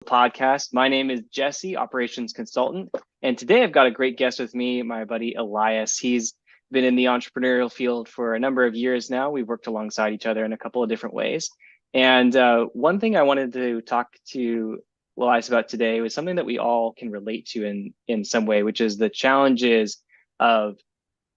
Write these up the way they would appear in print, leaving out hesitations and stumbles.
Podcast. My name is Jesse, operations consultant, and today I've got a great guest with me, my buddy Elias. He's been in the entrepreneurial field for a number of years now. We've worked alongside each other in a couple of different ways. And one thing I wanted to talk to Elias about today was something that we all can relate to in some way, which is the challenges of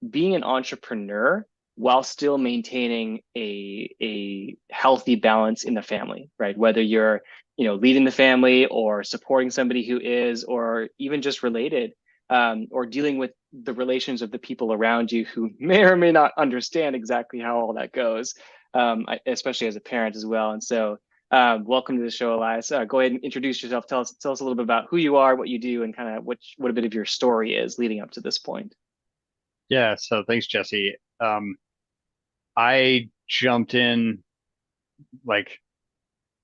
being an entrepreneur while still maintaining a healthy balance in the family, right? Whether you're, leading the family or supporting somebody who is, or even just related, or dealing with the relations of the people around you who may or may not understand exactly how all that goes, especially as a parent as well. And so, welcome to the show, Elias. Go ahead and introduce yourself. Tell us a little bit about who you are, what you do, and kind of what a bit of your story is leading up to this point. Yeah, so thanks, Jesse. I jumped in like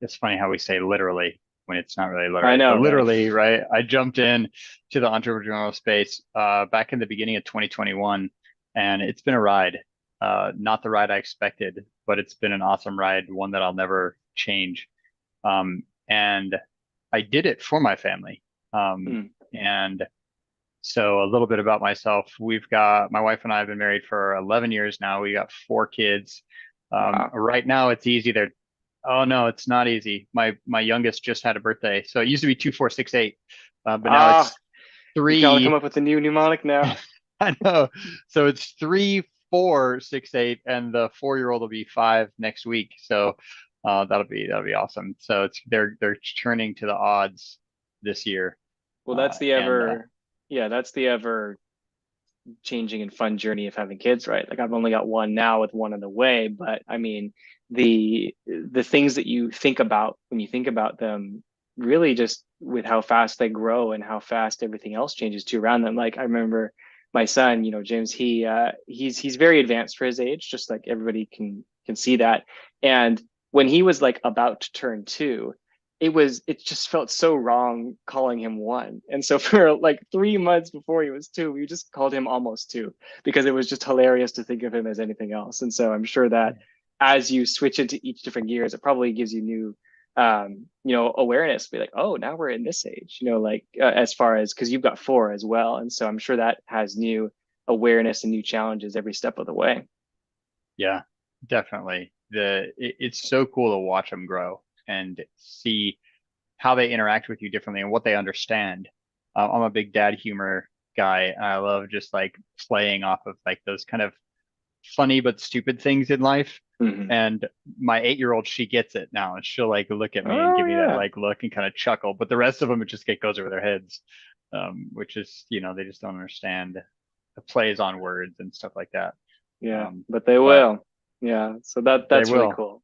it's funny how we say literally when it's not really I literally, know, but right? literally, right? I jumped in to the entrepreneurial space back in the beginning of 2021, and it's been a ride. Not the ride I expected, but it's been an awesome ride, one that I'll never change. And I did it for my family. Mm. And So a little bit about myself. We've got my wife and I have been married for 11 years now. We got four kids. Wow. Right now it's easy. Oh no, it's not easy. My youngest just had a birthday. So it used to be 2468, but now Ah, it's you gotta come three. up with a new mnemonic now. I know. So it's 3468, and the 4-year-old will be five next week. So that'll be awesome. So they're turning to the odds this year. Well, And that's the ever changing and fun journey of having kids, right? Like I've only got one now with one on the way, but I mean, the things that you think about when you think about them really just with how fast they grow and how fast everything else changes to around them. Like I remember my son, James, he's very advanced for his age, just like everybody can see that. And when he was like about to turn two, it just felt so wrong calling him one. And so for like 3 months before he was two, we just called him almost two because it was just hilarious to think of him as anything else. And so I'm sure that as you switch into each different gears, it probably gives you new awareness. Be like, oh, now we're in this age, like as far as because you've got four as well. And so I'm sure that has new awareness and new challenges every step of the way. yeah, definitely. It's so cool to watch them grow and see how they interact with you differently and what they understand. I'm a big dad humor guy, and I love just like playing off of like those kind of funny but stupid things in life. Mm-hmm. And my 8-year-old, she gets it now, and she'll like look at me and Oh give me that yeah. like look and kind of chuckle. But the rest of them, it just goes over their heads, which is they just don't understand the plays on words and stuff like that. Yeah, Um, but they but will. Yeah, so they that's really will. cool.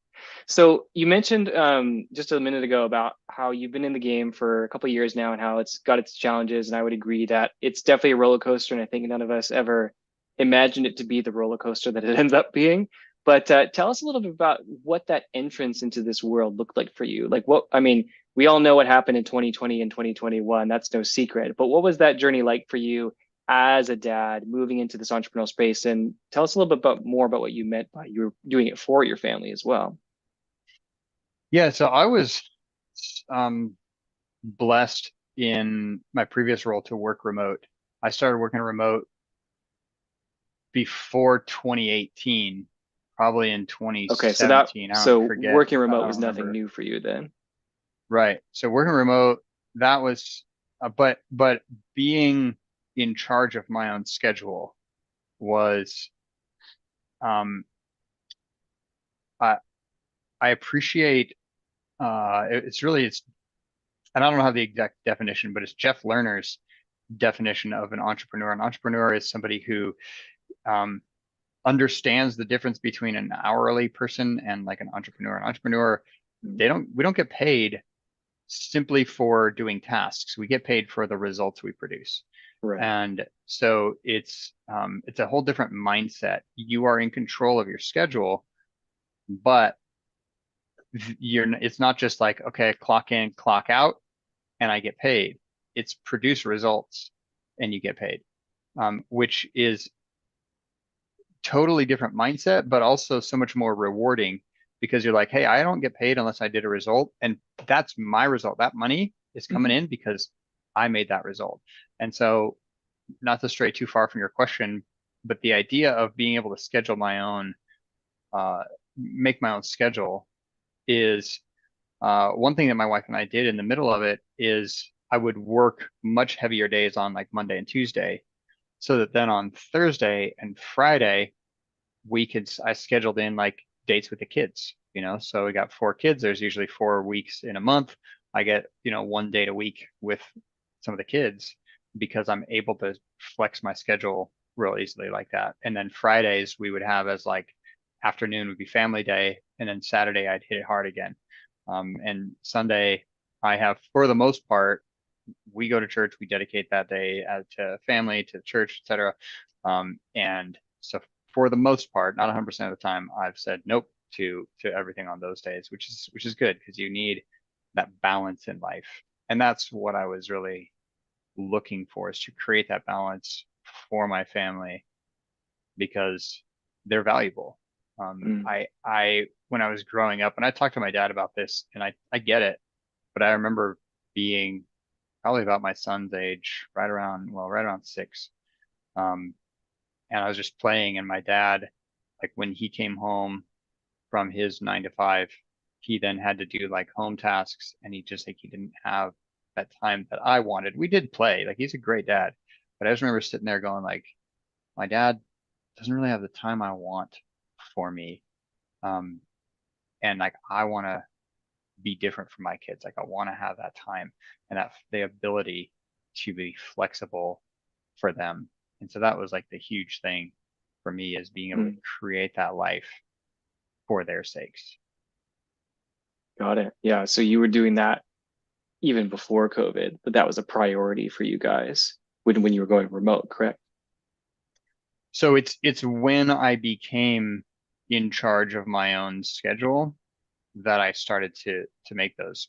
So you mentioned just a minute ago about how you've been in the game for a couple of years now and how it's got its challenges, and I would agree that it's definitely a roller coaster, and I think none of us ever imagined it to be the roller coaster that it ends up being. But tell us a little bit about what that entrance into this world looked like for you. Like what, I mean, we all know what happened in 2020 and 2021. That's no secret. But what was that journey like for you as a dad moving into this entrepreneurial space? And tell us a little bit more about what you meant by you were doing it for your family as well. Yeah, so I was um, blessed in my previous role to work remote. I started working remote before 2018, probably in Okay, 2017. I don't so forget. working I remote don't was nothing remember. new for you then. Right. So working remote, that was, but being in charge of my own schedule was, um, I, I appreciate, it's, and I don't know the exact definition, but it's Jeff Lerner's definition of an entrepreneur. An entrepreneur is somebody who, um, understands the difference between an hourly person and like an entrepreneur. An entrepreneur, Mm. we don't get paid simply for doing tasks. We get paid for the results we produce. Right. And so it's a whole different mindset. You are in control of your schedule, but it's not just like, okay, clock in, clock out, and I get paid. It's produce results and you get paid, which is totally different mindset, but also so much more rewarding because you're like, hey, I don't get paid unless I did a result. And that's my result. That money, is coming Mhm. in because I made that result. And so, not to stray too far from your question, but the idea of being able to schedule my own, make my own schedule is one thing that my wife and I did in the middle of it is I would work much heavier days on like Monday and Tuesday, so that then on Thursday and Friday I scheduled in like dates with the kids, so we got 4 kids. There's usually 4 weeks in a month. I get, 1 date a week with some of the kids because I'm able to flex my schedule real easily like that. And then Fridays we would have as like afternoon would be family day. And then Saturday I'd hit it hard again. And Sunday I have, for the most part, we go to church, we dedicate that day to family, to church, etc. And so for the most part, not 100% of the time, I've said nope to everything on those days, which is good because you need that balance in life. And that's what I was really looking for, is to create that balance for my family because they're valuable. Mm. When I was growing up, and I talked to my dad about this, and I get it, but I remember being probably about my son's age, right around 6. Um, and I was just playing, and my dad, like when he came home from his 9 to 5, he then had to do like home tasks, and he didn't have that time that I wanted. We did play, like he's a great dad, but I just remember sitting there going like, my dad doesn't really have the time I want for me. Um, and like I want to be different for my kids. Like I want to have that time and that the ability to be flexible for them. And so that was like the huge thing for me, is being able to Mm. create that life for their sakes. Got it. Yeah. So you were doing that even before COVID, but that was a priority for you guys when you were going remote, correct? So it's when I became in charge of my own schedule that I started to make those.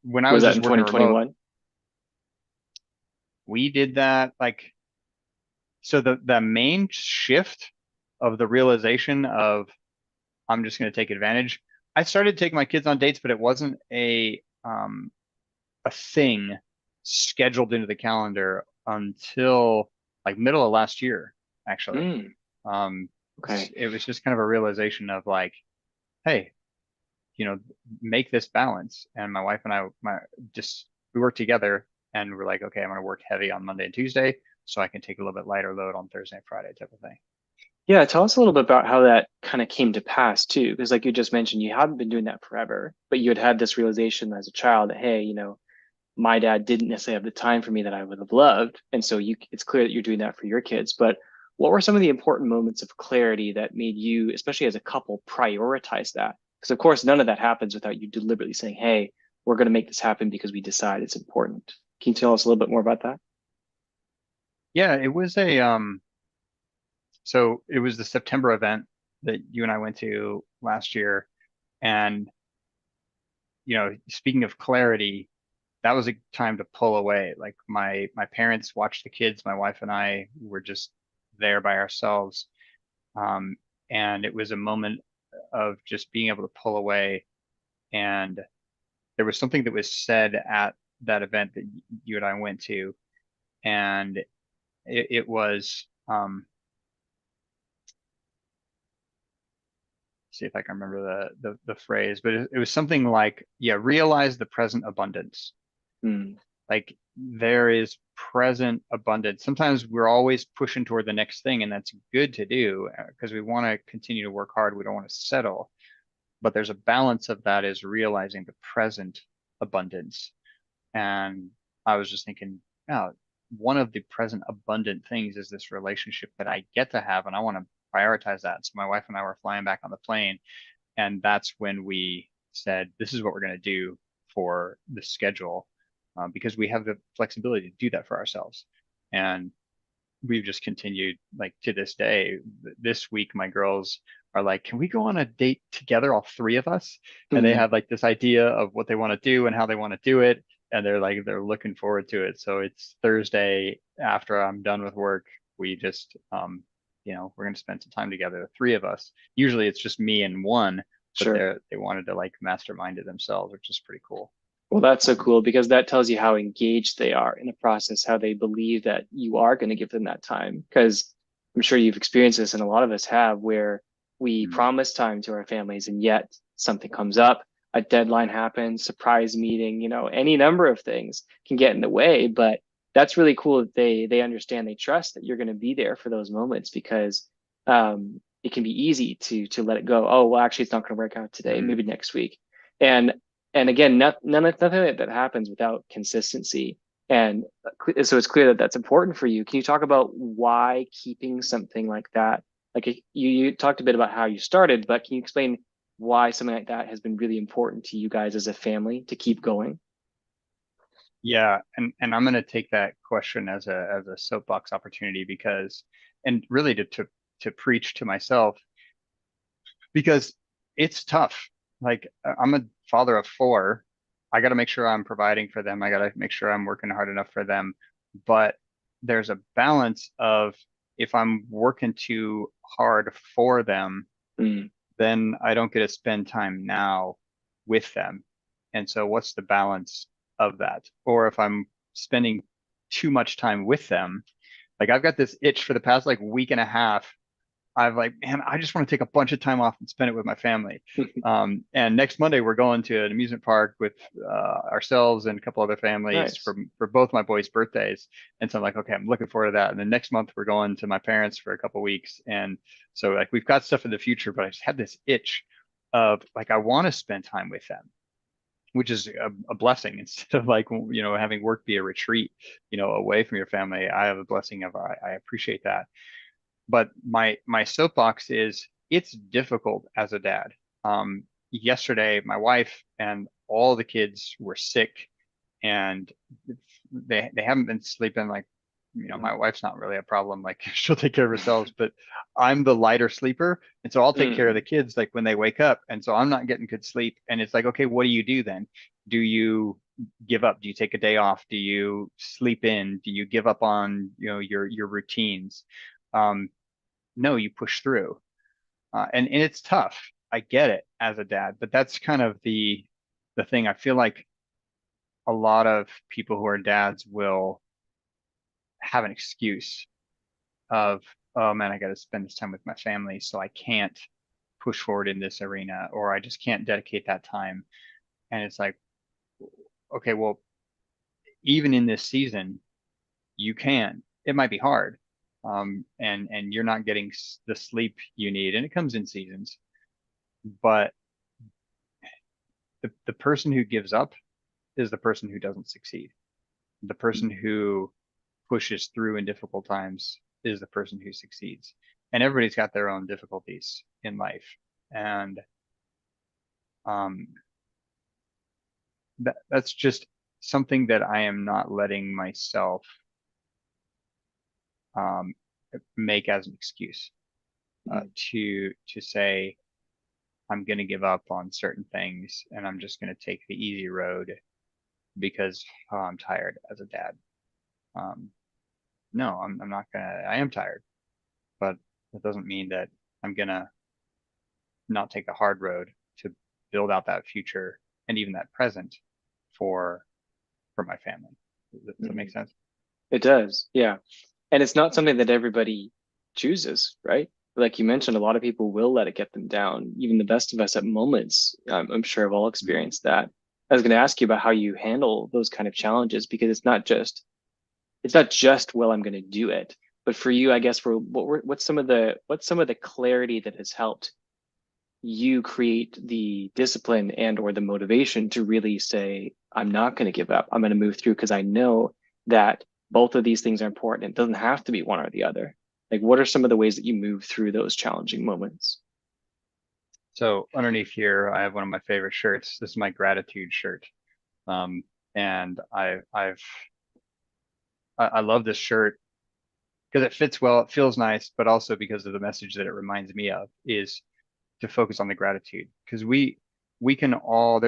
When I Was was that just in working remote, 2021? we did that like, so the main shift of the realization of I'm just going to take advantage. I started taking my kids on dates, but it wasn't a thing scheduled into the calendar until like middle of last year, actually. Mm. Um, Okay. it was just kind of a realization of like, hey, you know, make this balance. And my wife and I, we worked together, and we're like, okay, I'm going to work heavy on Monday and Tuesday so I can take a little bit lighter load on Thursday and Friday type of thing. Yeah, tell us a little bit about how that kind of came to pass too, because like you just mentioned, you hadn't been doing that forever, but you had had this realization as a child that, hey, my dad didn't necessarily have the time for me that I would have loved, and so it's clear that you're doing that for your kids. But what were some of the important moments of clarity that made you, especially as a couple, prioritize that? Because of course, none of that happens without you deliberately saying, hey, we're going to make this happen because we decide it's important. Can you tell us a little bit more about that? Yeah, it was so it was the September event that you and I went to last year. And, speaking of clarity, that was a time to pull away. Like my parents watched the kids, my wife and I were just there by ourselves. Um, and it was a moment of just being able to pull away. And there was something that was said at that event that you and I went to, and it was see if I can remember the phrase, but it was something like, yeah, realize the present abundance. Hmm. Like there is present abundance. Sometimes we're always pushing toward the next thing, and that's good to do because we want to continue to work hard. We don't want to settle, but there's a balance of that, is realizing the present abundance. And I was just thinking, oh, one of the present abundant things is this relationship that I get to have, and I want to prioritize that. So my wife and I were flying back on the plane, and that's when we said, this is what we're going to do for the schedule, because we have the flexibility to do that for ourselves. And we've just continued like to this day. This week, my girls are like, can we go on a date together, all 3 of us? And they Hmm. have like this idea of what they want to do and how they want to do it. And they're looking forward to it. So it's Thursday after I'm done with work. We just, we're going to spend some time together, the 3 of us. Usually it's just me and one, but Sure. they wanted to like mastermind it themselves, which is pretty cool. Well, that's so cool because that tells you how engaged they are in the process, how they believe that you are going to give them that time. Because I'm sure you've experienced this, and a lot of us have, where we Mm. promise time to our families, and yet something comes up, a deadline happens, surprise meeting, any number of things can get in the way. But that's really cool that they understand, they trust that you're going to be there for those moments because it can be easy to let it go. Oh, well, actually, it's not going to work out today. Mm. Maybe next week. And again, nothing like that happens without consistency. And so it's clear that that's important for you. Can you talk about why keeping something like that? Like you talked a bit about how you started, but can you explain why something like that has been really important to you guys as a family to keep going? Yeah, and I'm going to take that question as a soapbox opportunity because, and really to preach to myself because it's tough. Like I'm a father of four. I got to make sure I'm providing for them. I got to make sure I'm working hard enough for them. But there's a balance of if I'm working too hard for them, Mm, then I don't get to spend time now with them. And so what's the balance of that? Or if I'm spending too much time with them, like I've got this itch for the past like week and a half. I've like, man, I just want to take a bunch of time off and spend it with my family. And next Monday we're going to an amusement park with ourselves and a couple other families nice. for both my boys' birthdays. And so I'm like, okay, I'm looking forward to that. And then next month we're going to my parents for a couple weeks. And so like we've got stuff in the future, but I just had this itch of like I want to spend time with them, which is a blessing instead of like having work be a retreat, away from your family. I have a blessing of I appreciate that. But my soapbox is it's difficult as a dad. Yesterday, my wife and all the kids were sick, and they haven't been sleeping like my wife's not really a problem. Like she'll take care of herself, but I'm the lighter sleeper, and so I'll take care of the Mm, kids like when they wake up, and so I'm not getting good sleep. And it's like, okay, what do you do then? Do you give up? Do you take a day off? Do you sleep in? Do you give up on your routines? Um, no, you push through. And it's tough. I get it as a dad, but that's kind of the thing. I feel like a lot of people who are dads will have an excuse of, oh man, I got to spend this time with my family, so I can't push forward in this arena, or I just can't dedicate that time. And it's like, okay, well, even in this season, you can. It might be hard, and you're not getting the sleep you need, and it comes in seasons. But the person who gives up is the person who doesn't succeed. The person who pushes through in difficult times is the person who succeeds. And everybody's got their own difficulties in life. And um, that's just something that I am not letting myself um, make as an excuse mm, to say I'm going to give up on certain things and I'm just going to take the easy road because I'm tired as a dad. Um, no, I'm not gonna. I am tired, but that doesn't mean that I'm gonna not take the hard road to build out that future and even that present for my family. Does that make mm. sense? It does, yeah. And it's not something that everybody chooses, right? Like you mentioned, a lot of people will let it get them down. Even the best of us at moments, I'm sure have all Mm. experienced that. I was going to ask you about how you handle those kind of challenges because it's not just, well, I'm going to do it, but for you, I guess, for what's some of the clarity that has helped you create the discipline and or the motivation to really say, I'm not going to give up. I'm going to move through because I know that both of these things are important. It doesn't have to be one or the other. Like, what are some of the ways that you move through those challenging moments? So underneath here, I have one of my favorite shirts. This is my gratitude shirt, um, and I love this shirt because it fits well. It feels nice, but also because of the message that it reminds me of is to focus on the gratitude because we can all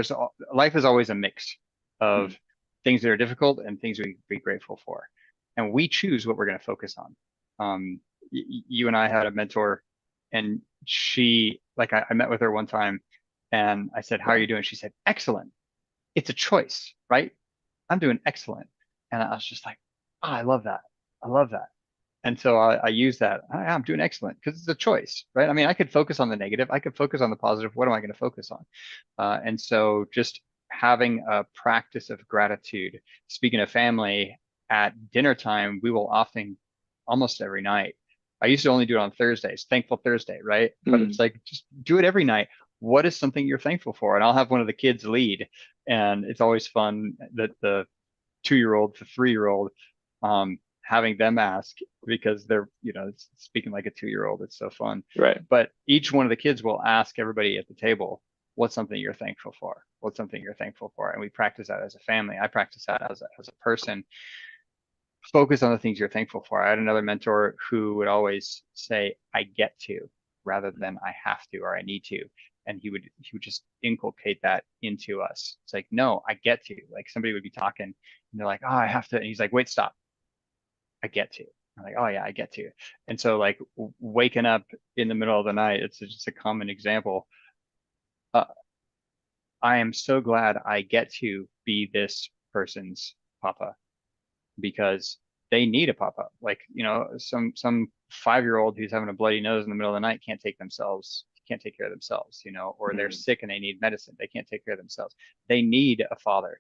life is always a mix of Mm, things that are difficult and things we be grateful for, and we choose what we're going to focus on. You and I had a mentor, and she like I met with her one time, and I said, "How are you doing?" She said, "Excellent." it's a choice, right? I'm doing excellent. And I was just like, oh, I love that. I love that. And so I use that. I'm doing excellent because it's a choice, right? I mean, I could focus on the negative. I could focus on the positive. What am I going to focus on? And so just having a practice of gratitude. Speaking of family, at dinner time, we will often, almost every night. I used to only do it on Thursdays, Thankful Thursday, right? But Mm, it's like just do it every night. What is something you're thankful for? And I'll have one of the kids lead, and it's always fun that the 2-year-old to 3-year-old, having them ask because they're, speaking like a 2-year-old. It's so fun. right. But each one of the kids will ask everybody at the table, what's something you're thankful for? What's something you're thankful for? And we practice that as a family. I practice that as a person. Focus on the things you're thankful for. I had another mentor who would always say, I get to, rather than I have to or I need to. And he would just inculcate that into us. It's like, no, I get to. Like somebody would be talking and they're like, oh, I have to. And he's like, wait, stop. I get to. I'm like, oh yeah, I get to. And so like waking up in the middle of the night, it's just a common example. Uh, I am so glad I get to be this person's papa because they need a papa. Like, some 5-year-old who's having a bloody nose in the middle of the night can't take care of themselves, or they're Mm, sick and they need medicine. They can't take care of themselves. They need a father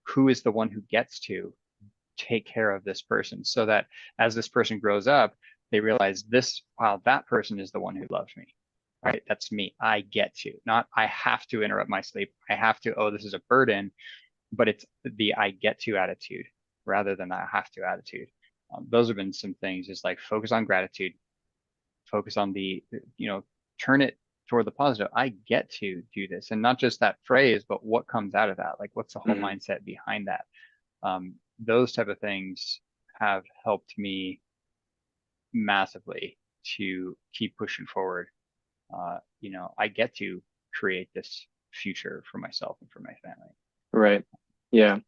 who is the one who gets to take care of this person so that as this person grows up, they realize wow, that person is the one who loves me. Right? That's me. I get to, not I have to interrupt my sleep. I have to, oh, this is a burden, but it's the I get to attitude rather than I have to attitude. Those have been some things, just like focus on gratitude, focus on turn it toward the positive. I get to do this. And not just that phrase, but what comes out of that? Like, what's the whole mm, mindset behind that? Those type of things have helped me massively to keep pushing forward. I get to create this future for myself and for my family. right. Yeah.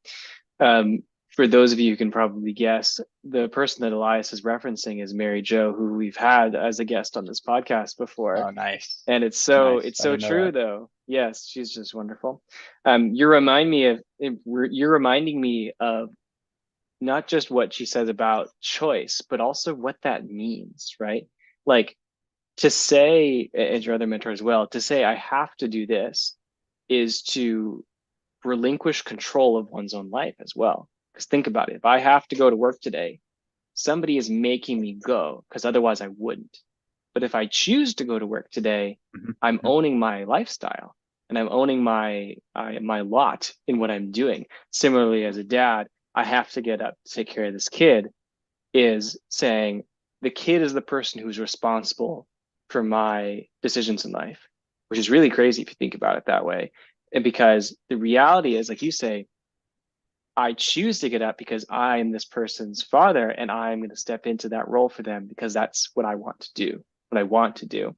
Um, for those of you who can probably guess, the person that Elias is referencing is Mary Jo, who we've had as a guest on this podcast before. Oh, nice. And Nice. it's I so didn't know true that. though. Yes, she's just wonderful. You're reminding me of not just what she says about choice, but also what that means, right? Like to say, and your other mentor as well, to say I have to do this is to relinquish control of one's own life as well. Because think about it, if I have to go to work today, somebody is making me go because otherwise I wouldn't. But if I choose to go to work today, Mm-hmm. I'm Mm-hmm. owning my lifestyle and I'm owning my lot in what I'm doing. Similarly, as a dad, I have to get up to take care of this kid. Is saying the kid is the person who's responsible for my decisions in life, which is really crazy if you think about it that way. And because the reality is, like you say, I choose to get up because I'm this person's father and I'm going to step into that role for them because that's what I want to do, what I want to do.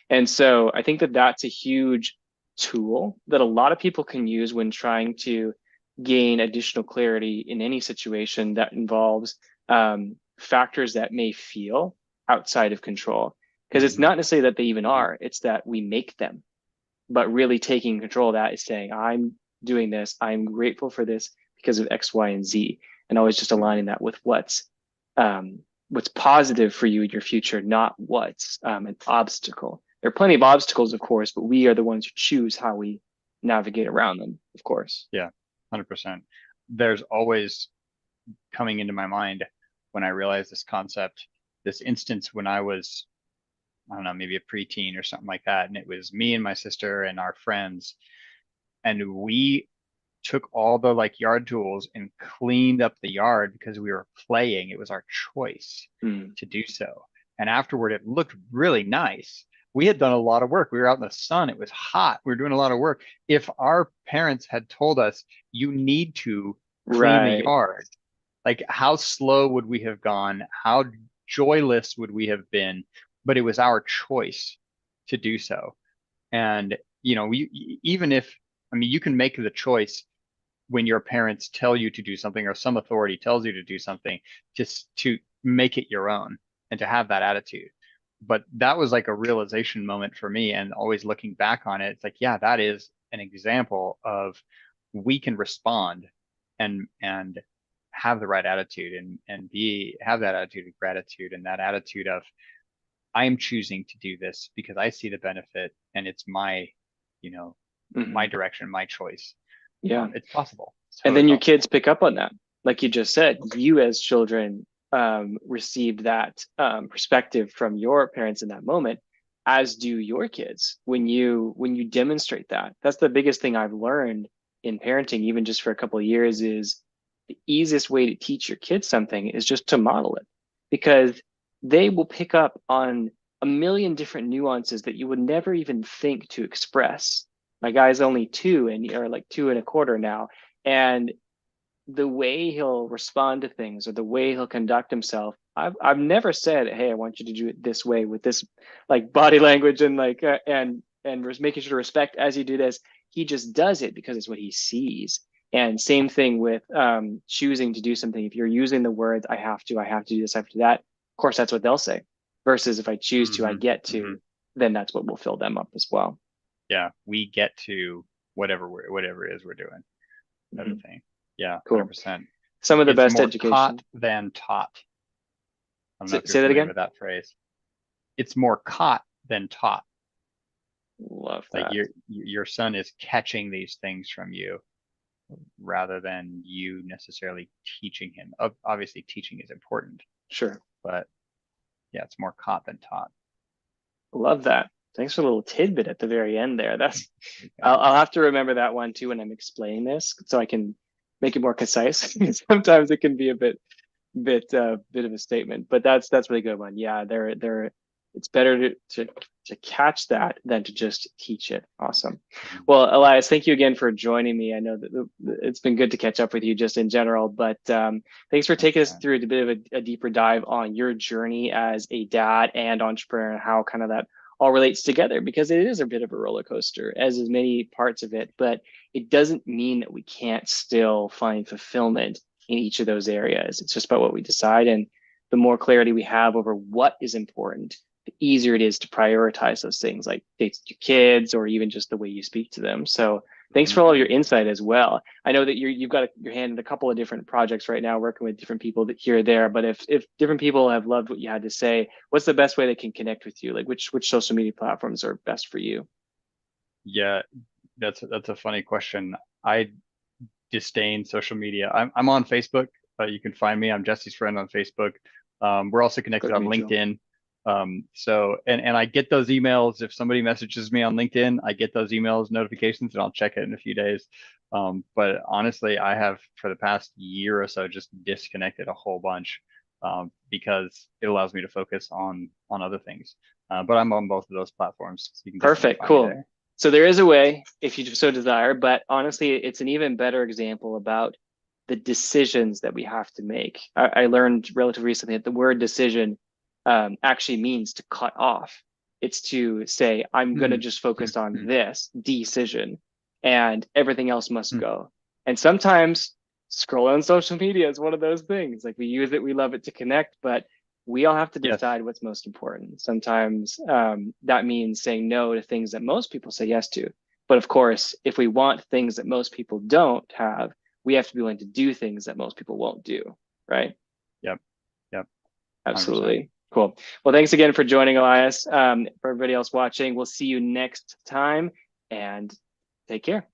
And so I think that that's a huge tool that a lot of people can use when trying to gain additional clarity in any situation that involves factors that may feel outside of control. Because it's Mm-hmm. not necessarily that they even Mm-hmm. are, it's that we make them. But really taking control of that is saying, I'm doing this, I'm grateful for this because of X, Y, and Z. And always just aligning that with what's positive for you in your future, not what's an obstacle. There are plenty of obstacles, of course, but we are the ones who choose how we navigate around them, of course. Yeah, 100%. There's always coming into my mind when I realized this concept, this instance when I was, I don't know, maybe a preteen or something like that. And it was me and my sister and our friends. And we took all the like yard tools and cleaned up the yard because we were playing. It was our choice Mm, to do so. And afterward, it looked really nice. We had done a lot of work. We were out in the sun. It was hot. We were doing a lot of work. If our parents had told us, you need to clean the right. yard, like how slow would we have gone? How joyless would we have been? But it was our choice to do so. And, even if, I mean, you can make the choice when your parents tell you to do something or some authority tells you to do something, just to make it your own and to have that attitude. But that was like a realization moment for me. And always looking back on it, it's like, yeah, that is an example of we can respond and have the right attitude and have that attitude of gratitude and that attitude of I am choosing to do this because I see the benefit and it's my, you know, my Mhm. direction, my choice. Yeah. It's possible. It's And totally then your kids possible. pick up on that. Like you just said, you as children received that perspective from your parents in that moment, as do your kids when you demonstrate that. That's the biggest thing I've learned in parenting, even just for a couple of years, is the easiest way to teach your kids something is just to model it, because they will pick up on a million different nuances that you would never even think to express. My guy's only two and or like two and a quarter now, and the way he'll respond to things or the way he'll conduct himself, I've never said, hey, I want you to do it this way with this like body language and like and making sure to respect as you do this. He just does it because it's what he sees. And same thing with choosing to do something. If you're using the words I have to do this, I have to do that, of course that's what they'll say, versus if I choose to, I Hmm. get Hmm. to, then that's what will fill them up as well. Yeah, we get to whatever it is we're doing, type of Mhm. thing. Yeah, Cool. 100%. Some of the It's best more taught education. than taught. I don't know Say, if you're say that familiar again. with that phrase. It's more caught than taught. Love Like that. your son is catching these things from you rather than you necessarily teaching him. Obviously, teaching is important, Sure. but yeah, it's more caught than taught. Love that. Thanks for a little tidbit at the very end there. That's You got it. I'll have to remember that one too when I'm explaining this, so I can make it more concise. Sometimes it can be a bit of a statement, but that's really good one. Yeah, they're it's better to catch that than to just teach it. Awesome. Mhm. Well, Elias, thank you again for joining me. I know that it's been good to catch up with you just in general, but thanks for taking us 100%. through a bit of a deeper dive on your journey as a dad and entrepreneur and how kind of that all relates together, because it is a bit of a roller coaster, as is many parts of it, but it doesn't mean that we can't still find fulfillment in each of those areas. It's just about what we decide. And the more clarity we have over what is important, the easier it is to prioritize those things like dates with your kids or even just the way you speak to them. So thanks for all of your Hmm. insight as well. I know that you've got your hand in a couple of different projects right now, working with different people that here or there. But if different people have loved what you had to say, what's the best way they can connect with you? Like which social media platforms are best for you? Yeah, that's a funny question. I disdain social media. I'm on Facebook. You can find me. I'm Jesse's friend on Facebook. We're also connected Good on mutual. LinkedIn. So and I get those emails if somebody messages me on LinkedIn. I get those emails notifications and I'll check it in a few days. But honestly, I have for the past year or so just disconnected a whole bunch because it allows me to focus on other things. But I'm on both of those platforms, so you can definitely Perfect. find me Cool. there. So there is a way if you so desire, but honestly, it's an even better example about the decisions that we have to make. I learned relatively recently that the word decision actually means to cut off. It's to say, I'm going to Hmm. just Hmm. focus on Hmm. this decision and everything else must Hmm. go. And sometimes scrolling on social media is one of those things. Like we use it, we love it to connect, but we all have to Yes. decide what's most important. Sometimes that means saying no to things that most people say yes to. But of course, if we want things that most people don't have, we have to be willing to do things that most people won't do, right? Yep. Yep. 100%. Absolutely. Cool. Well, thanks again for joining, Elias. For everybody else watching, we'll see you next time and take care.